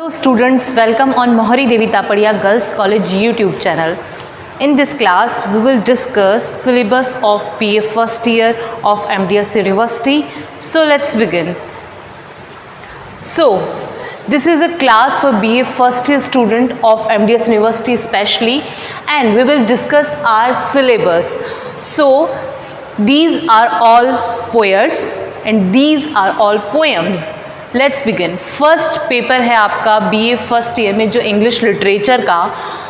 Hello students, welcome on Mohari Devi Tapadia Girls College YouTube channel. In this class, we will discuss syllabus of BA first year of MDS University. So let's begin. So this is a class for BA first year student of MDS University especially, and we will discuss our syllabus. So these are all poets and these are all poems. Let's begin. First paper है आपका BA first year में जो English literature का,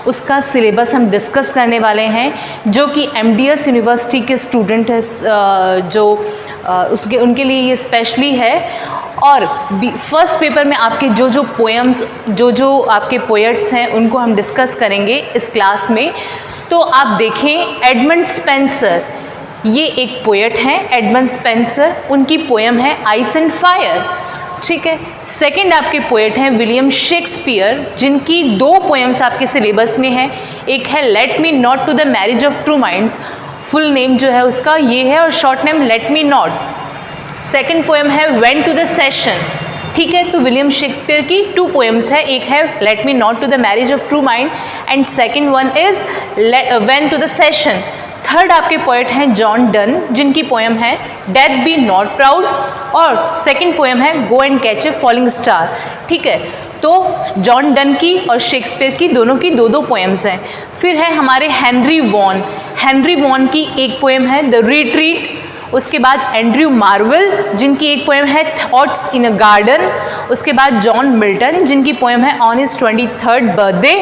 उसका syllabus हम discuss करने वाले हैं, जो कि एमडीएस यूनिवर्सिटी के स्टूडेंट है, जो उनके लिए ये स्पेशली है. और फर्स्ट पेपर में आपके जो पोएम्स, जो आपके पोएट्स हैं, उनको हम डिस्कस करेंगे इस क्लास में. तो आप देखें, एडमंड स्पेंसर, ये एक पोएट हैं एडमंड स्पेंसर, उनकी पोएम है आइस एंड फायर. ठीक है. सेकंड आपके पोएट हैं विलियम शेक्सपियर, जिनकी दो पोएम्स आपके सिलेबस में हैं. एक है let me not to the marriage of true minds, full name जो है उसका ये है, और short name let me not. Second poem है वेंट टू द सेशन. ठीक है. तो विलियम शेक्सपियर की टू पोएम्स है, एक है let me not to the marriage of true mind and second one is went to the session. Third आपके poet हैं जॉन डन, जिनकी पोएम है डेथ बी नॉट प्राउड, और सेकंड पोएम है गो and catch a falling star. ठीक है. तो John Donne की और शेक्सपियर की दोनों की दो पोएम्स हैं. फिर है हमारे हेनरी वॉन. हेनरी वॉन की एक पोएम है द रिट्रीट. उसके बाद एंड्रयू मार्वेल, जिनकी एक पोएम है थॉट्स इन अ गार्डन. उसके बाद जॉन मिल्टन, जिनकी पोएम है on his 23rd birthday.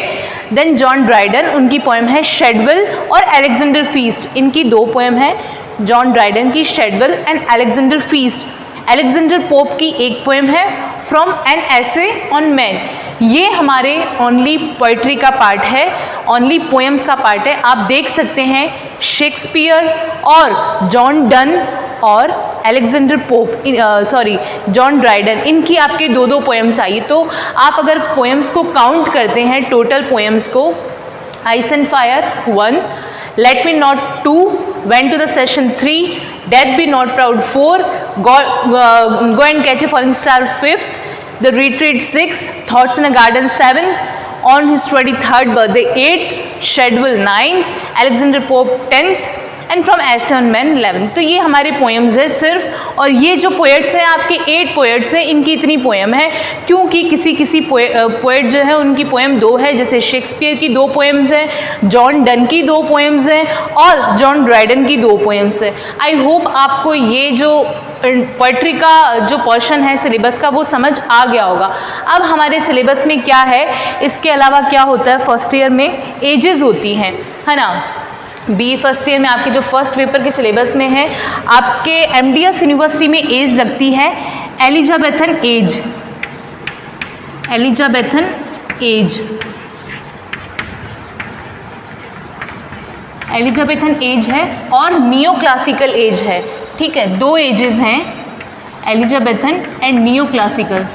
Then John Dryden, उनकी पोएम है शेडवेल और अलेक्जेंडर फीस्ट. इनकी दो पोएम है, जॉन ड्राइडन की Shadwell and Alexander feast. Alexander Pope की एक पोएम है from an essay on man. ये हमारे ओनली पोइट्री का पार्ट है, ओनली पोएम्स का पार्ट है. आप देख सकते हैं शेक्सपियर और जॉन डन और अलेक्जेंडर पोप, जॉन ड्राइडन, इनकी आपके दो पोएम्स आई. तो आप अगर पोएम्स को काउंट करते हैं, टोटल पोएम्स को, ice and fire 1, let me not 2, went to the session 3, death be not proud 4, go and catch a falling star 5th, the retreat 6, thoughts in a garden 7, on his 23rd birthday 8, Shadwell 9, Alexander Pope 10th and from essay on man 11. तो ये हमारे poems है सिर्फ. और ये जो poets हैं आपके 8 पोएट्स हैं, इनकी इतनी पोएम है क्योंकि किसी पोएट जो है उनकी पोएम 2 है. जैसे शेक्सपियर की 2 पोएम्स हैं, जॉन डन की 2 पोएम्स हैं और जॉन ड्राइडन की 2 पोएम्स हैं. आई होप आपको ये जो पोइट्री का जो पोर्शन है सिलेबस का वो समझ आ गया होगा. अब हमारे सिलेबस में क्या है, इसके अलावा क्या होता है, फर्स्ट ईयर में एजेस होती हैं, है ना. बी फर्स्ट ईयर में आपके जो फर्स्ट पेपर के सिलेबस में है, आपके एमडीएस यूनिवर्सिटी में एज लगती है Elizabethan age. Elizabethan age, Elizabethan age है और नियो क्लासिकल एज है. ठीक है. 2 एजेस हैं, एलिजाबेथन एंड नियो क्लासिकल.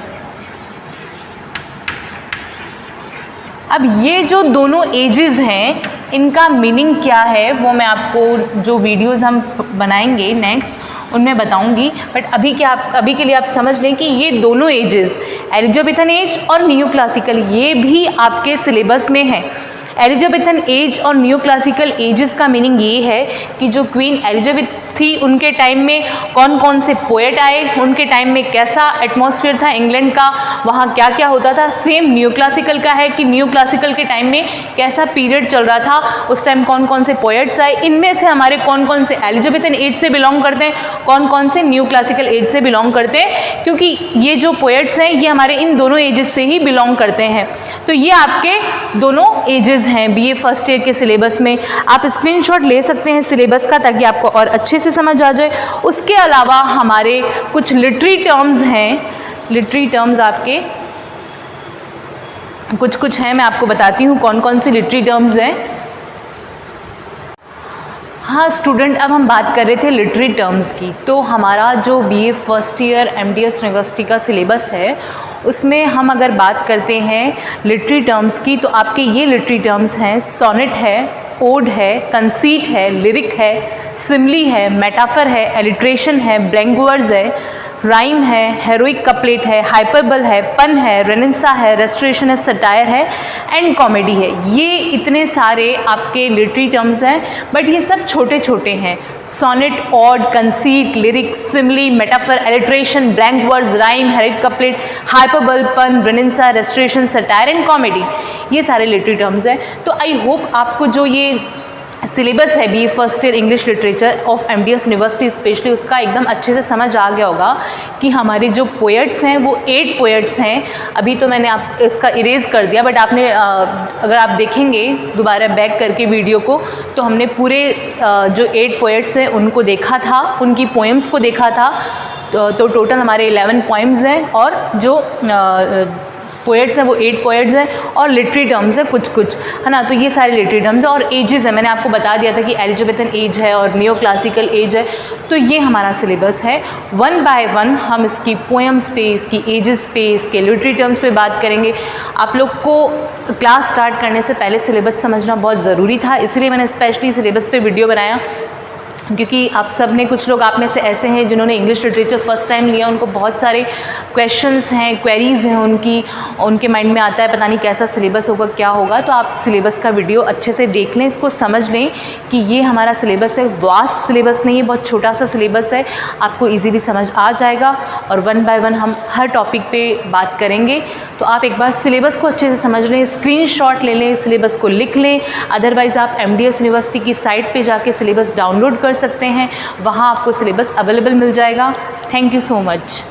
अब ये जो दोनों एजेस हैं, इनका मीनिंग क्या है वो मैं आपको जो वीडियोस हम बनाएंगे नेक्स्ट उनमें बताऊंगी. बट अभी के लिए आप समझ लें कि ये दोनों एजेस, एलिजाबेथन एज और नियो क्लासिकल, ये भी आपके सिलेबस में है. एलिजाबेथन एज और नियो क्लासिकल एजेस का मीनिंग ये है कि जो क्वीन एलिजाबेथ थी, उनके टाइम में कौन कौन से पोएट आए, उनके टाइम में कैसा एटमॉस्फेयर था इंग्लैंड का, वहाँ क्या क्या होता था. सेम नियो क्लासिकल का है कि नियो क्लासिकल के टाइम में कैसा पीरियड चल रहा था, उस टाइम कौन कौन से पोएट्स आए, इनमें से हमारे कौन कौन से एलिजाबेथन एज से बिलोंग करते हैं, कौन कौन से नियो क्लासिकल एज से बिलोंग करते हैं, क्योंकि ये जो पोएट्स हैं ये हमारे इन दोनों एजेस से ही बिलोंग करते हैं. तो ये आपके दोनों एजेस हैं बीए फर्स्ट ईयर के सिलेबस में. आप स्क्रीनशॉट ले सकते हैं सिलेबस का, ताकि आपको और अच्छे से समझ आ जाए. उसके अलावा हमारे कुछ लिटरेरी टर्म्स हैं. लिटरेरी टर्म्स आपके कुछ हैं, मैं आपको बताती हूँ कौन कौन सी लिटरेरी टर्म्स हैं. हाँ स्टूडेंट, अब हम बात कर रहे थे लिटरेरी टर्म्स की. तो हमारा जो BA first year MDS university का सिलेबस है, उसमें हम अगर बात करते हैं लिटरेरी टर्म्स की, तो आपके ये लिटरेरी टर्म्स हैं, सोनेट है, ओड है, कंसीट है, लिरिक है, सिमली है, मेटाफर है, एलिट्रेशन है, ब्लैंक वर्ड्स है, राइम है, हेरोइक कपलेट है, हाइपरबल है, पन है, रेनेंसा है, रेस्टोरेशन है, सटायर है एंड कॉमेडी है। ये इतने सारे आपके लिटरेरी टर्म्स हैं, बट ये सब छोटे छोटे हैं। Sonnet, ode, conceit, lyrics, simile, metaphor, alliteration, blank words, rhyme, heroic couplet, hyperbole, pun, renaissance, restoration, satire and comedy, ये सारे लिटरेरी टर्म्स हैं। तो आई होप आपको जो ये सिलेबस है BA first year English literature of MDS university specially, उसका एकदम अच्छे से समझ आ गया होगा कि हमारे जो पोएट्स हैं वो 8 पोएट्स हैं। अभी तो मैंने आप इसका इरेज कर दिया, बट आपने अगर आप देखेंगे दोबारा बैक करके वीडियो को, तो हमने पूरे जो 8 पोएट्स हैं उनको देखा था, उनकी पोएम्स को देखा था। तो टोटल हमारे 11 पोएम्स हैं और जो पोएट्स हैं वो 8 पोएट्स हैं और लिटरेरी टर्म्स है कुछ कुछ, है ना। तो ये सारे लिटरेरी टर्म्स हैं और एजेस है, मैंने आपको बता दिया था कि एलिजाबेथन एज है और नियो क्लासिकल एज है। तो ये हमारा सिलेबस है। 1 बाय 1 हम इसकी पोएम्स पे, इसकी एजेस पे, इसके लिटरेरी टर्म्स पे बात करेंगे। आप लोग को क्लास स्टार्ट करने से पहले सिलेबस समझना बहुत ज़रूरी था, इसलिए मैंने स्पेशली सिलेबस पे वीडियो बनाया, क्योंकि आप सब ने, कुछ लोग आप में से ऐसे हैं जिन्होंने इंग्लिश लिटरेचर फर्स्ट टाइम लिया, उनको बहुत सारे क्वेश्चंस हैं, क्वेरीज़ हैं उनके माइंड में आता है पता नहीं कैसा सिलेबस होगा, क्या होगा। तो आप सिलेबस का वीडियो अच्छे से देख लें, इसको समझ लें कि ये हमारा सिलेबस है। वास्ट सिलेबस नहीं है, बहुत छोटा सा सिलेबस है, आपको ईजीली समझ आ जाएगा और 1 बाय 1 हम हर टॉपिक पे बात करेंगे। तो आप एक बार सिलेबस को अच्छे से समझ लें, स्क्रीनशॉट ले लें, सिलेबस को लिख लें। अदरवाइज़ आप MDS यूनिवर्सिटी की साइट पे जाके सिलेबस डाउनलोड कर सकते हैं, वहाँ आपको सिलेबस अवेलेबल मिल जाएगा। Thank you so much.